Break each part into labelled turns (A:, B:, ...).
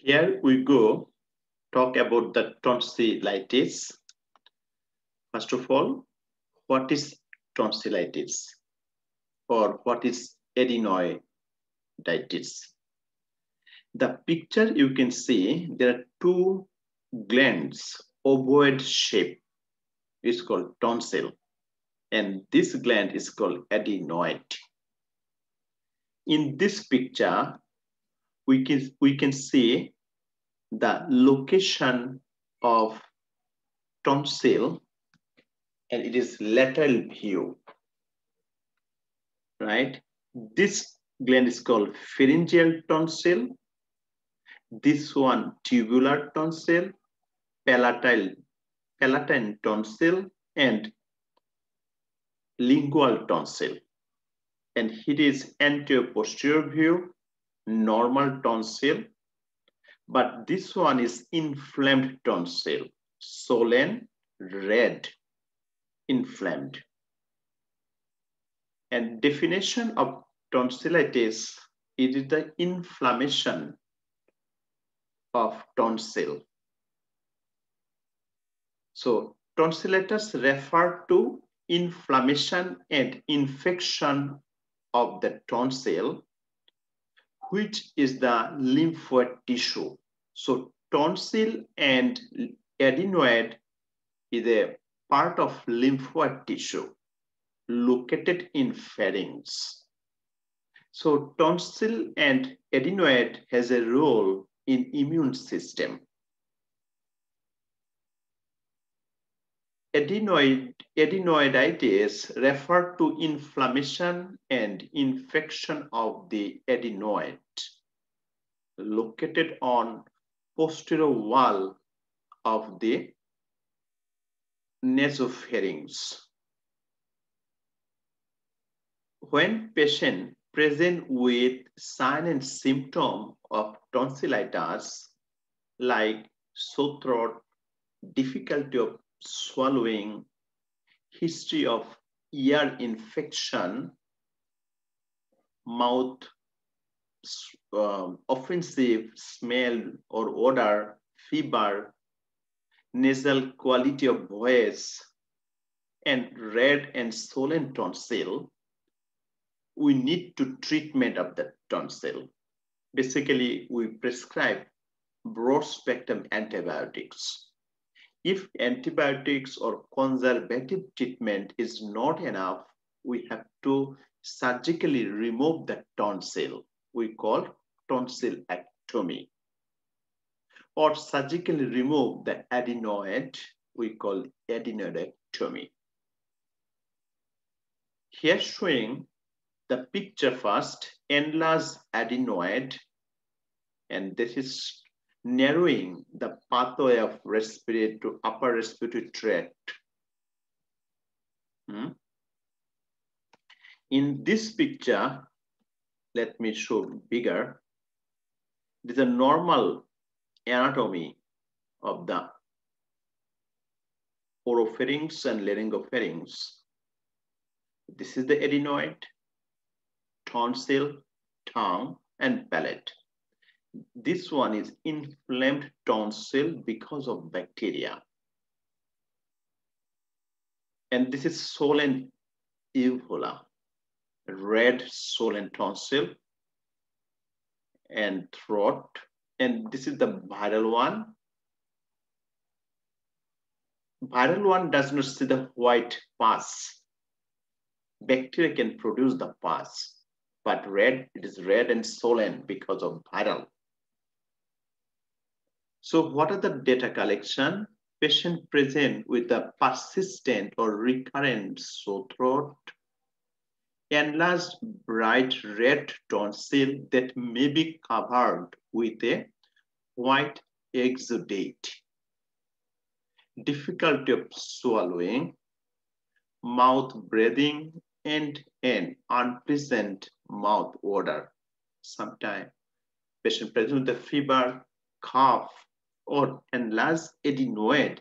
A: Here we go talk about the tonsillitis. First of all, what is tonsillitis or what is adenoiditis? The picture you can see there are two glands, ovoid shape is called tonsil, and this gland is called adenoid. In this picture, we can see the location of tonsil, and it is lateral view, right? This gland is called pharyngeal tonsil. This one tubular tonsil, palatine tonsil, and lingual tonsil. And it is anterior-posterior view, normal tonsil. But this one is inflamed tonsil, swollen, red, inflamed. And definition of tonsillitis, it is the inflammation of tonsil. So tonsillitis refer to inflammation and infection of the tonsil, which is the lymphoid tissue. So tonsil and adenoid is a part of lymphoid tissue located in pharynx. So tonsil and adenoid has a role in immune system. Adenoiditis refer to inflammation and infection of the adenoid located on posterior wall of the nasopharynx. When patient present with sign and symptom of tonsillitis like sore throat, difficulty of swallowing, history of ear infection, mouth offensive smell or odor, fever, nasal quality of voice, and red and swollen tonsil, we need to treatment of the tonsil. Basically, we prescribe broad spectrum antibiotics. If antibiotics or conservative treatment is not enough, we have to surgically remove the tonsil. We call tonsillectomy. Or surgically remove the adenoid, we call adenoidectomy. Here showing the picture first, enlarged adenoid, and this is narrowing the pathway of respiratory to upper respiratory tract. In this picture, let me show bigger. This is a normal anatomy of the oropharynx and laryngopharynx. This is the adenoid, tonsil, tongue, and palate. This one is inflamed tonsil because of bacteria. And this is swollen uvula, red swollen tonsil and throat. And this is the viral one. Viral one does not see the white pus. Bacteria can produce the pus, but red, it is red and swollen because of viral. So what are the data collection? Patient present with a persistent or recurrent sore throat, enlarged bright red tonsil that may be covered with a white exudate, difficulty of swallowing, mouth breathing, and an unpleasant mouth odor. Sometimes patient present with a fever, cough, or enlarged adenoid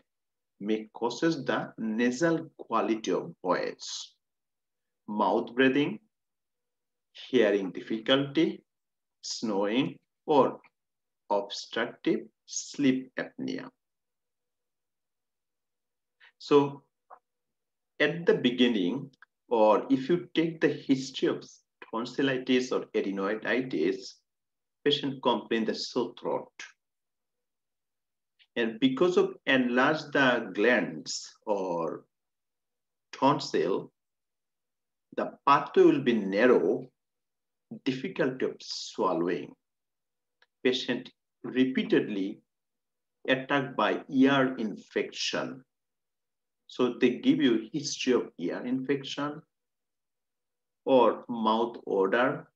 A: may causes the nasal quality of voice, mouth breathing, hearing difficulty, snoring, or obstructive sleep apnea. So at the beginning, or if you take the history of tonsillitis or adenoiditis, patient complain the sore throat. And because of enlarged the glands or tonsil, the pathway will be narrow, difficulty of swallowing. Patient repeatedly attacked by ear infection. So they give you history of ear infection or mouth odor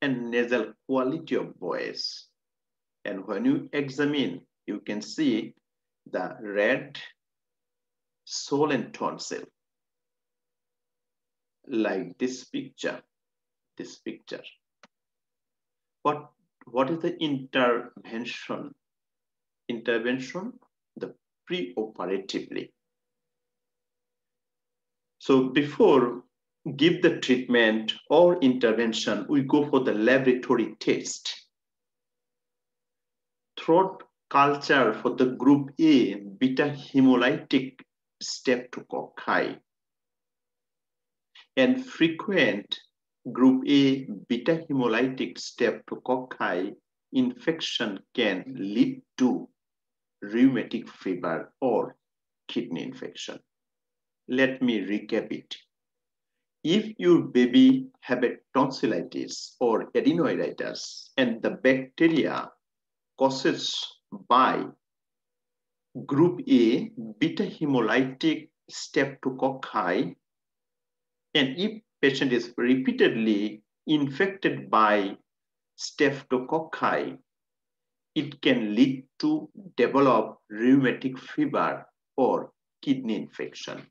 A: and nasal quality of voice. And when you examine, you can see the red swollen tonsil, like this picture. What is the intervention? The pre-operatively. So before give the treatment or intervention, we go for the laboratory test. Throat culture for the group A, beta hemolytic streptococci, and frequent group A beta hemolytic streptococci infection can lead to rheumatic fever or kidney infection. Let me recap it. If your baby have a tonsillitis or adenoiditis and the bacteria causes by group A beta hemolytic streptococci, and if patient is repeatedly infected by streptococci, it can lead to develop rheumatic fever or kidney infection.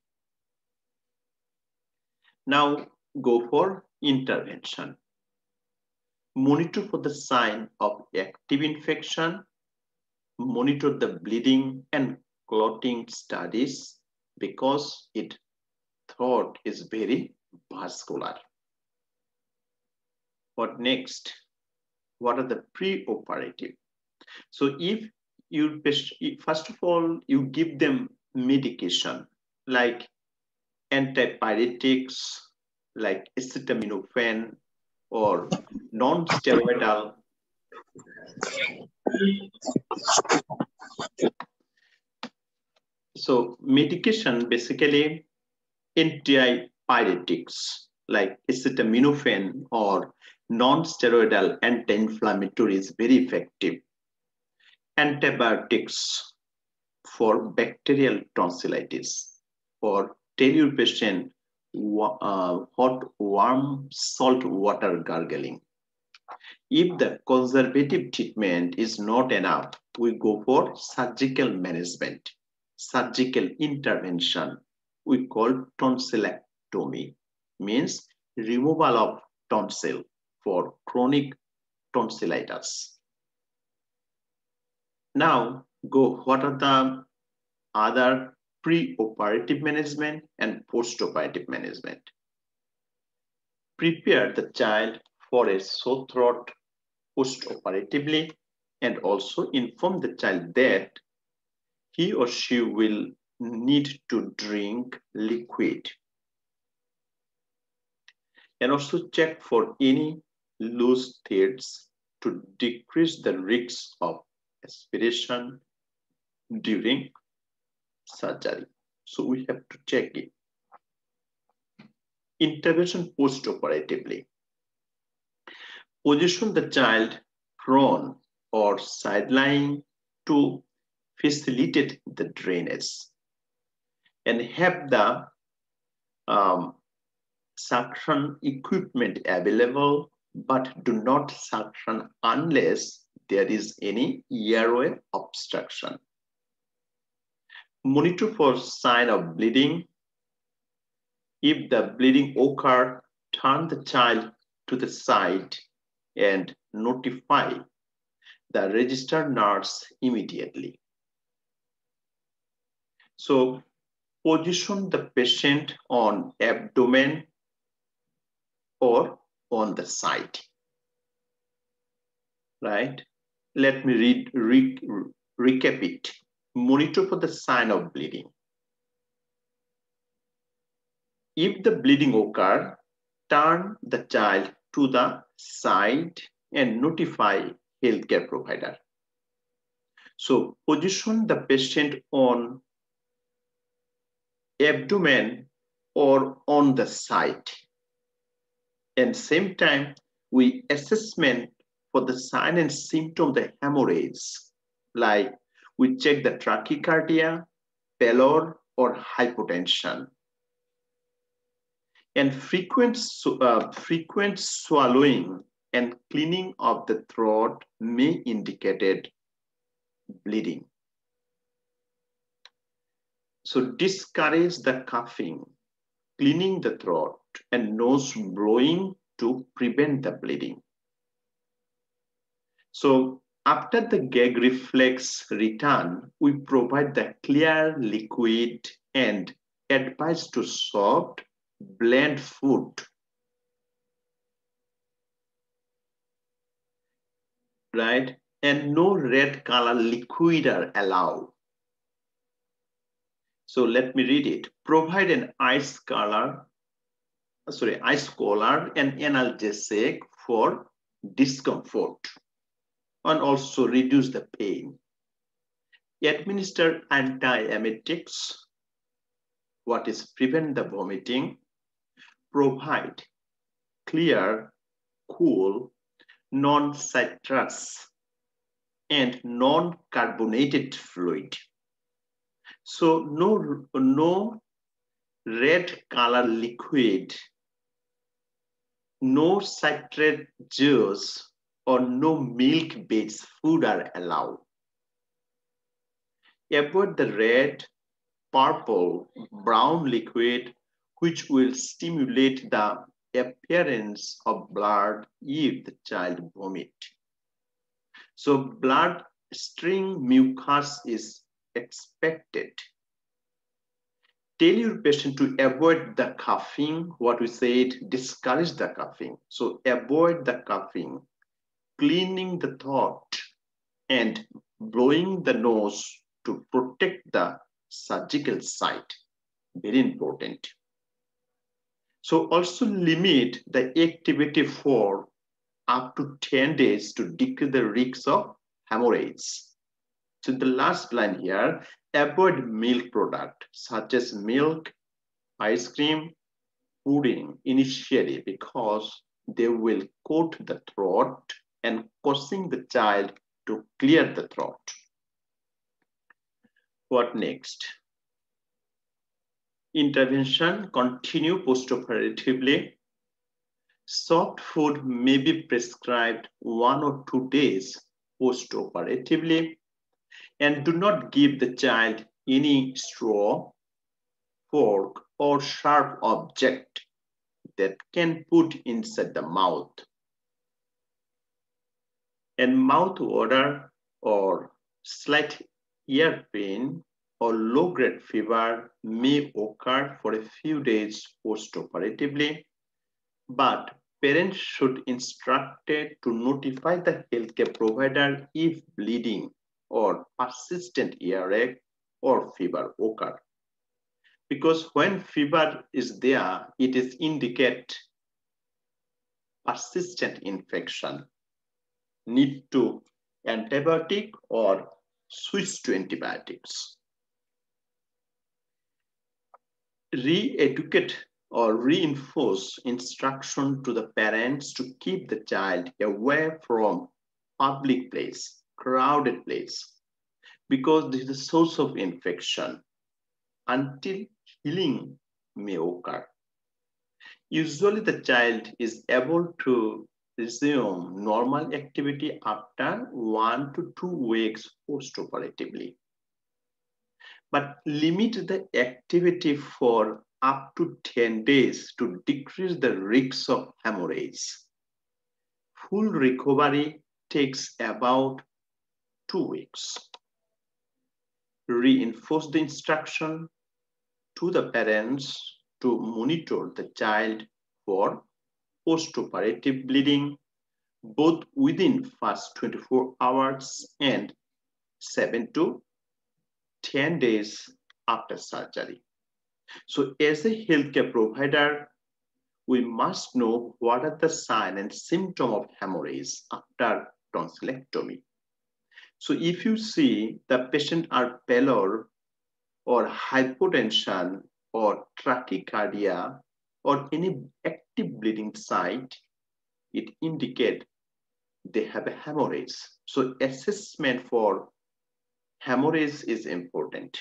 A: Now go for intervention. Monitor for the sign of active infection, monitor the bleeding and clotting studies because its throat is very vascular. What next? What are the pre-operative? So if you, first of all, you give them medication like antipyretics, like acetaminophen or non-steroidal. So medication, basically antipyretics like acetaminophen or non-steroidal anti-inflammatory is very effective. Antibiotics for bacterial tonsillitis, or tell your patient hot, warm, salt water gargling. If the conservative treatment is not enough, we go for surgical management, surgical intervention. We call tonsillectomy, means removal of tonsil for chronic tonsillitis. Now go, what are the other pre-operative management and post-operative management? Prepare the child for a sore throat post-operatively and also inform the child that he or she will need to drink liquid. And also check for any loose threads to decrease the risk of aspiration during surgery. So we have to check it. Intervention post-operatively. Position the child prone or side-lying to facilitate the drainage, and have the suction equipment available, but do not suction unless there is any airway obstruction. Monitor for sign of bleeding. If the bleeding occurs, turn the child to the side and notify the registered nurse immediately. So position the patient on abdomen or on the side, right? Let me recap it. Monitor for the sign of bleeding. If the bleeding occurs, turn the child to the side and notify healthcare provider. So position the patient on abdomen or on the side. And same time, we assessment for the sign and symptom of the hemorrhage, like we check the tachycardia, pallor, or hypotension. And frequent swallowing and cleaning of the throat may indicate bleeding. So discourage the coughing, cleaning the throat, and nose blowing to prevent the bleeding. So after the gag reflex return, we provide the clear liquid and advise to soft, bland food. Right? And no red color liquid are allowed. So let me read it. Provide an ice collar and analgesic for discomfort and also reduce the pain. Administer antiemetics, what is prevent the vomiting. Provide clear, cool, non-citrus and non-carbonated fluid. So no red color liquid, no citrate juice, or no milk-based food are allowed. Avoid the red, purple, brown liquid, which will stimulate the appearance of blood if the child vomits. So bloodstream mucus is expected. Tell your patient to avoid the coughing, what we said, discourage the coughing. So avoid the coughing, cleaning the throat, and blowing the nose to protect the surgical site. Very important. So also limit the activity for up to 10 days to decrease the risk of hemorrhage. So the last line here, avoid milk product such as milk, ice cream, pudding initially because they will coat the throat and causing the child to clear the throat. What next? Intervention continue post-operatively. Soft food may be prescribed 1 or 2 days post-operatively, and do not give the child any straw, fork, or sharp object that can put inside the mouth. And mouth odor or slight ear pain or low-grade fever may occur for a few days post-operatively, but parents should instructed to notify the healthcare provider if bleeding or persistent earache or fever occur. Because when fever is there, it is indicate persistent infection, need to antibiotic or switch to antibiotics. Re-educate or reinforce instruction to the parents to keep the child away from public place, crowded place, because this is the source of infection until healing may occur. Usually the child is able to resume normal activity after 1 to 2 weeks post-operatively. But limit the activity for up to 10 days to decrease the risk of hemorrhage. Full recovery takes about 2 weeks. Reinforce the instruction to the parents to monitor the child for post-operative bleeding, both within first 24 hours and 7 to 10 days after surgery. So as a healthcare provider, we must know what are the signs and symptoms of hemorrhage after tonsillectomy. So if you see the patient are pallor or hypotension or tachycardia or any active bleeding site, it indicates they have a hemorrhage. So assessment for hemorrhage is important.